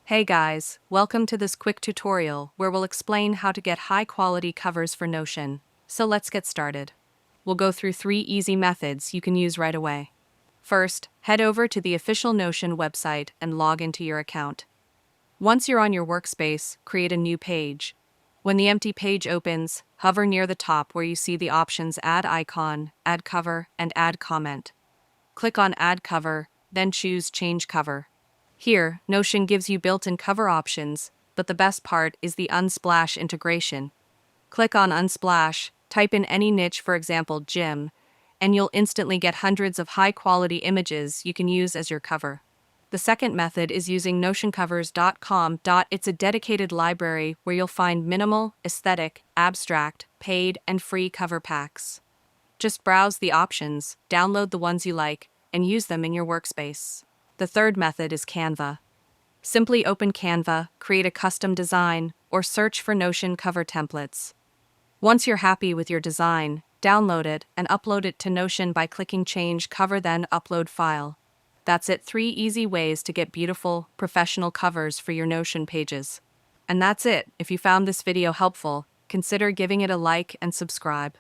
Hey guys, welcome to this quick tutorial where we'll explain how to get high-quality covers for Notion. So let's get started. We'll go through 3 easy methods you can use right away. First, head over to the official Notion website and log into your account. Once you're on your workspace, create a new page. When the empty page opens, hover near the top where you see the options Add Icon, Add Cover, and Add Comment. Click on Add Cover, then choose Change Cover. Here, Notion gives you built-in cover options, but the best part is the Unsplash integration. Click on Unsplash, type in any niche, for example, gym, and you'll instantly get hundreds of high-quality images you can use as your cover. The second method is using notioncovers.com. It's a dedicated library where you'll find minimal, aesthetic, abstract, paid, and free cover packs. Just browse the options, download the ones you like, and use them in your workspace. The third method is Canva. Simply open Canva, create a custom design, or search for Notion cover templates. Once you're happy with your design, download it and upload it to Notion by clicking Change Cover, then Upload File. That's it, 3 easy ways to get beautiful, professional covers for your Notion pages. And that's it. If you found this video helpful, consider giving it a like and subscribe.